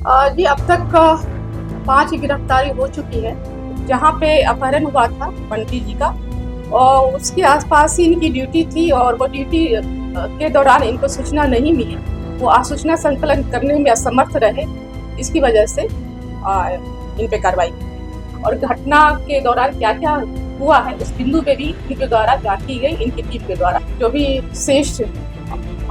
जी अब तक 5 गिरफ्तारी हो चुकी है। जहाँ पे अपहरण हुआ था बंटी जी का और उसके आसपास ही इनकी ड्यूटी थी और वो ड्यूटी के दौरान इनको सूचना नहीं मिली। वो आसूचना संकलन करने में असमर्थ रहे, इसकी वजह से इन पे कार्रवाई की। और घटना के दौरान क्या क्या हुआ है उस बिंदु पे भी इनके द्वारा जांच की गई। इनकी टीम के द्वारा जो भी शेष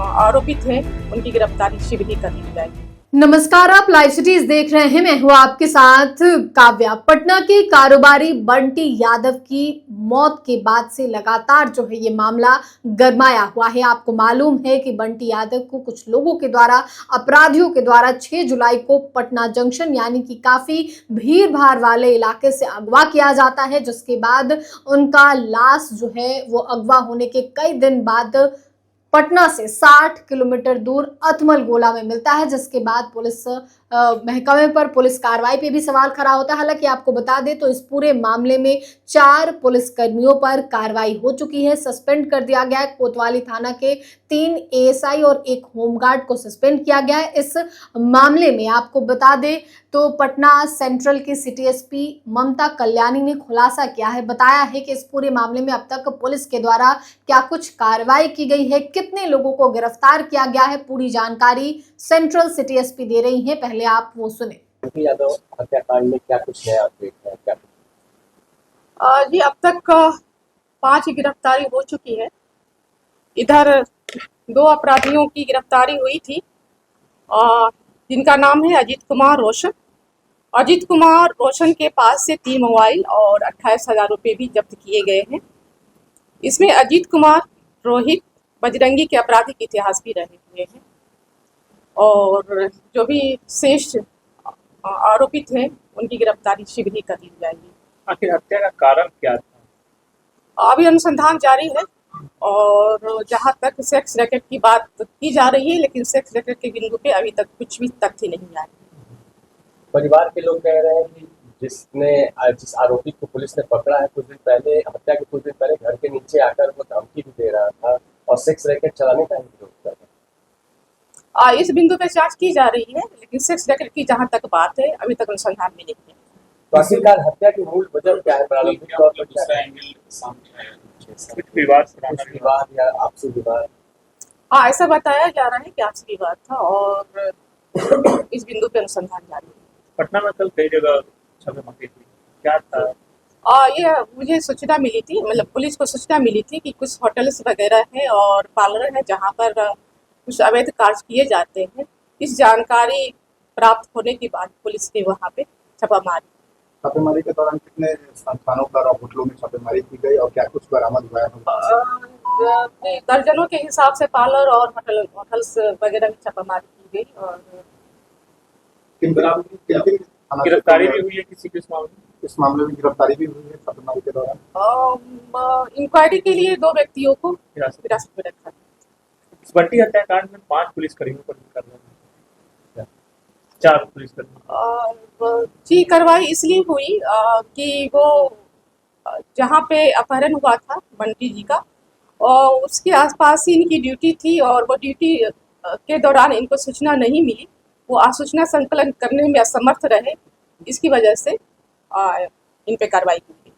आरोपित हैं उनकी गिरफ्तारी शीघ्र ही कर ली जाएगी। नमस्कार, आप लाइव सिटीज देख रहे हैं। मैं हूं आपके साथ काव्या। पटना के कारोबारी बंटी यादव की मौत के बाद से लगातार जो है ये मामला गरमाया हुआ है। आपको मालूम है कि बंटी यादव को कुछ लोगों के द्वारा, अपराधियों के द्वारा 6 जुलाई को पटना जंक्शन यानी कि काफी भीड़ भाड़ वाले इलाके से अगवा किया जाता है, जिसके बाद उनका लाश जो है वो अगवा होने के कई दिन बाद पटना से 60 किलोमीटर दूर अथमल गोला में मिलता है, जिसके बाद पुलिस महकमे पर पुलिस कार्रवाई पे भी सवाल खड़ा होता है। हालांकि आपको बता दें तो इस पूरे मामले में 4 पुलिस कर्मियों पर कार्रवाई हो चुकी है, सस्पेंड कर दिया गया है। कोतवाली थाना के 3 एएसआई और 1 होमगार्ड को सस्पेंड किया गया है। इस मामले में आपको बता दें तो पटना सेंट्रल की सिटी एसपी ममता कल्याणी ने खुलासा किया है, बताया है कि इस पूरे मामले में अब तक पुलिस के द्वारा क्या कुछ कार्रवाई की गई है, कितने लोगों को गिरफ्तार किया गया है, पूरी जानकारी सेंट्रल सिटी एसपी दे रही हैं। पहले आप वो सुने। यादव हत्याकांड में क्या कुछ नया अपडेट है? क्या जी अब तक 5 गिरफ्तारी हो चुकी है। इधर 2 अपराधियों की गिरफ्तारी हुई थी जिनका नाम है अजीत कुमार रोशन। अजीत कुमार रोशन के पास से 3 मोबाइल और 28,000 रुपये भी जब्त किए गए हैं। इसमें अजीत कुमार रोहित बजरंगी के आपराधिक इतिहास भी रहे हुए हैं और जो भी शेष आरोपित हैं उनकी गिरफ्तारी शीघ्र ही कर ली जाएगी। आखिर हत्या का कारण क्या था? अभी अनुसंधान जारी है और जहां तक सेक्स रैकेट की बात की जा रही है, लेकिन सेक्स रैकेट के बिंदु पे अभी तक कुछ भी तथ्य नहीं आए। परिवार के लोग कह रहे हैं कि जिस आरोपी को पुलिस ने पकड़ा है कुछ दिन पहले, हत्या के कुछ दिन पहले घर के नीचे आकर वो धमकी भी दे रहा था और सेक्स रैकेट चलाने का विरोध कर रहा था। इस बिंदु पे जांच की जा रही है, लेकिन सेक्स रैकेट की जहां तक बात है अभी तक अनुसंधान में नहीं है। तो आखिरकार हत्या की मूल वजह क्या है? प्रारंभिक तौर पर क्या है? कुछ विवाद या आपसी विवाद? ऐसा बताया जा रहा है कि आपसी विवाद था और इस बिंदु पे अनुसंधान जारी है। पटना में कल कई जगह छापेमारी थी, क्या था? ये मुझे सूचना मिली थी, मतलब पुलिस को सूचना मिली थी कि कुछ होटल्स वगैरह है और पार्लर है जहां पर कुछ अवैध कार्य किए जाते हैं। इस जानकारी प्राप्त होने के बाद पुलिस ने वहां पे छापेमारी के दौरान कितने स्थानों पर और होटलों में छापेमारी की गई और क्या कुछ बरामद हुआ है? दर्जनों के हिसाब से पार्लर और होटल्स वगैरह में छापेमारी की गई और गिरफ्तारी भी हुई है किसी के इस मामले में गिरफ्तारी भी हुई है छापेमारी के दौरान। इंक्वायरी के लिए 2 व्यक्तियों को हिरासत में रखा है। इस बंटी हत्याकांड में 5 पुलिसकर्मियों पर कार्रवाई, 4 पुलिसकर्मी जी कार्रवाई इसलिए हुई कि वो जहाँ पे अपहरण हुआ था बंटी जी का और उसके आसपास ही इनकी ड्यूटी थी और वो ड्यूटी के दौरान इनको सूचना नहीं मिली। वो आसूचना संकलन करने में असमर्थ रहे, इसकी वजह से इन पे कार्रवाई की गई।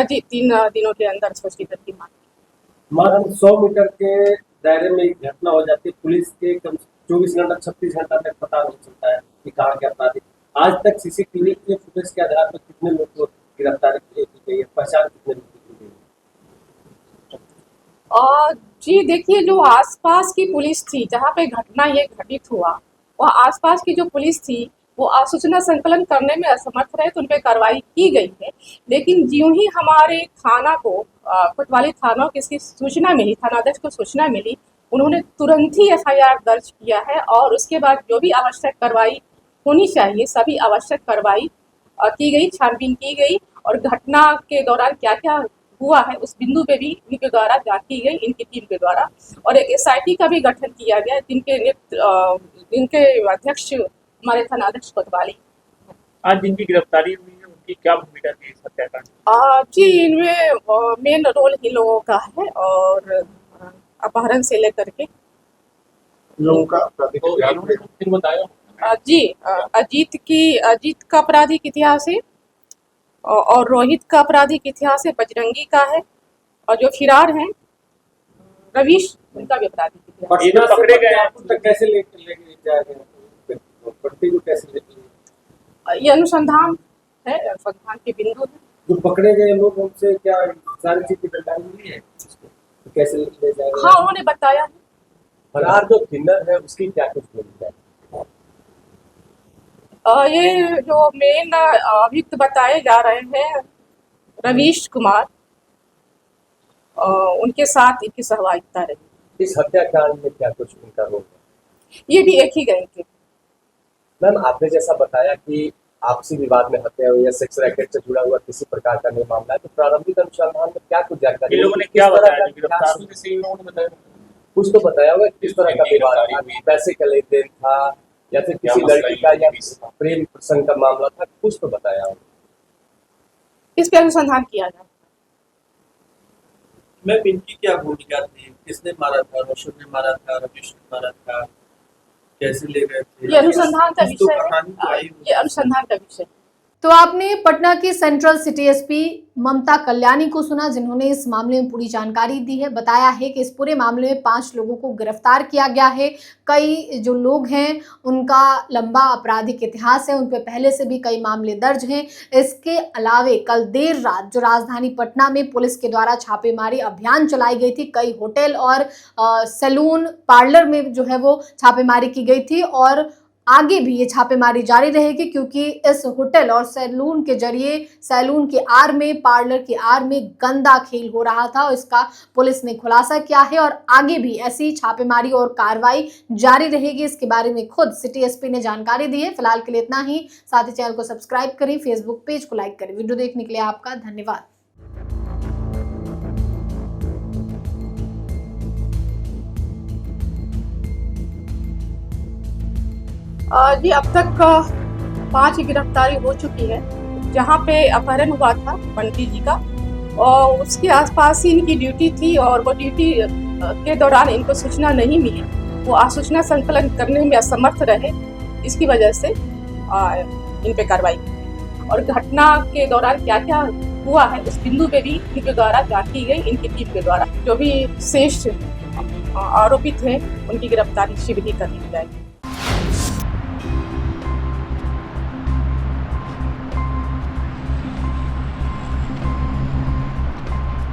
जी 3 दिनों के अंदर स्पष्टीकरण की मांग। 100 मीटर के दायरे में एक घटना हो जाती है, पुलिस के 24 घंटा 36 घंटा तक पता नहीं चलता है कि कहाँ के अपराधी। आज तक सीसीटीवी के फुटेज के आधार पर कितने लोग को गिरफ्तारी की गई है, पहचान कितने लोग की गई है? जी देखिए, जो आसपास की पुलिस थी जहाँ पे घटना ये घटित हुआ, वह आसपास की जो पुलिस थी वो आसूचना संकलन करने में असमर्थ रहे तो उन पर कार्रवाई की गई है। लेकिन ज्यों ही हमारे थाना को कोतवाली थाना को इसकी सूचना मिली, थानाध्यक्ष को सूचना मिली, उन्होंने तुरंत ही एफआईआर दर्ज किया है और उसके बाद जो भी आवश्यक कार्रवाई होनी चाहिए सभी आवश्यक कार्रवाई की गई, छानबीन की गई और घटना के दौरान क्या क्या हुआ है उस बिंदु पे भी इनके द्वारा जांच की गई, इनकी टीम के द्वारा। और एक एसआईटी का भी गठन किया गया जिनके अध्यक्ष हमारे थानाध्यक्ष कोतवाली। आज जिनकी गिरफ्तारी हुई है उनकी क्या भूमिका थी इस हत्याकांड? जी इनमें मेन रोल ही लोगों का है और अपहरण से लेकर के लोगों का आपराधिक तो इतिहास इन्होंने कुछ दिन बताया जी अजीत का आपराधिक इतिहास है और रोहित का आपराधिक इतिहास है, बजरंगी का है, और जो फिरार हैं रवीश, उनका भी आपराधिक इतिहास ये जो पकड़े गए हैं, तो कैसे लेके जाया गया, बंटी को कैसे लेके है। ये अनुसंधान है, अनुसंधान के बिंदु है। जो पकड़े गए लोग उनसे क्या सारी चीज की जानकारी मिली है, तो कैसे ले जाएगा? हाँ, उन्होंने बताया है। फरार जो किन्नर है उसकी क्या कुछ मिली है? ये जो मेन अभियुक्त बताए जा रहे हैं रवीश कुमार, उनके साथ इनकी सहभागिता रही। इस हत्याकांड में क्या कुछ उनका रोल है? ये भी एक ही गैंग के। मैम, आपने जैसा बताया कि आपसी विवाद में हत्या हुई है, सेक्स रैकेट से जुड़ा हुआ किसी प्रकार का नहीं मामला है, तो प्रारंभिक अनुसंधान में क्या कुछ जानकारी? इन लोगों ने क्या बताया? गिरफ्तार होने से इन लोगों ने बताया कुछ तो बताया होगा किस तरह का विवाद था, पैसे का लेन देन था या फिर किसी लड़की का या प्रेम प्रसंग का मामला था, कुछ तो बताया होगा। इस पे अनुसंधान किया जाए। मैम, इनकी क्या भूमिका थी? किसने मारा था? रोशन ने मारा था? रमेश ने मारा था? कैसे ले गए थे? ये अनुसंधान का कुछ तो विषय है। कहानी तो आई ये अनुसंधान का विषय है। तो आपने पटना की सेंट्रल सिटी एसपी ममता कल्याणी को सुना, जिन्होंने इस मामले में पूरी जानकारी दी है। बताया है कि इस पूरे मामले में 5 लोगों को गिरफ्तार किया गया है। कई जो लोग हैं उनका लंबा आपराधिक इतिहास है, उन पर पहले से भी कई मामले दर्ज हैं। इसके अलावे कल देर रात जो राजधानी पटना में पुलिस के द्वारा छापेमारी अभियान चलाई गई थी, कई होटल और सैलून पार्लर में जो है वो छापेमारी की गई थी और आगे भी ये छापेमारी जारी रहेगी, क्योंकि इस होटल और सैलून के जरिए सैलून के आड़ में, पार्लर के आड़ में गंदा खेल हो रहा था। इसका पुलिस ने खुलासा किया है और आगे भी ऐसी छापेमारी और कार्रवाई जारी रहेगी। इसके बारे में खुद सिटी एसपी ने जानकारी दी है। फिलहाल के लिए इतना ही। साथ ही चैनल को सब्सक्राइब करें, फेसबुक पेज को लाइक करें। वीडियो देखने के लिए आपका धन्यवाद। जी अब तक 5 गिरफ्तारी हो चुकी है। जहाँ पे अपहरण हुआ था बंटी जी का, और उसके आसपास ही इनकी ड्यूटी थी और वो ड्यूटी के दौरान इनको सूचना नहीं मिली। वो आसूचना संकलन करने में असमर्थ रहे, इसकी वजह से इन पे कार्रवाई की। और घटना के दौरान क्या क्या हुआ है उस बिंदु पे भी इनके द्वारा जांच की गई। इनकी टीम के द्वारा जो भी शेष आरोपित हैं उनकी गिरफ्तारी शीघ्र ही कर ली जाएगी।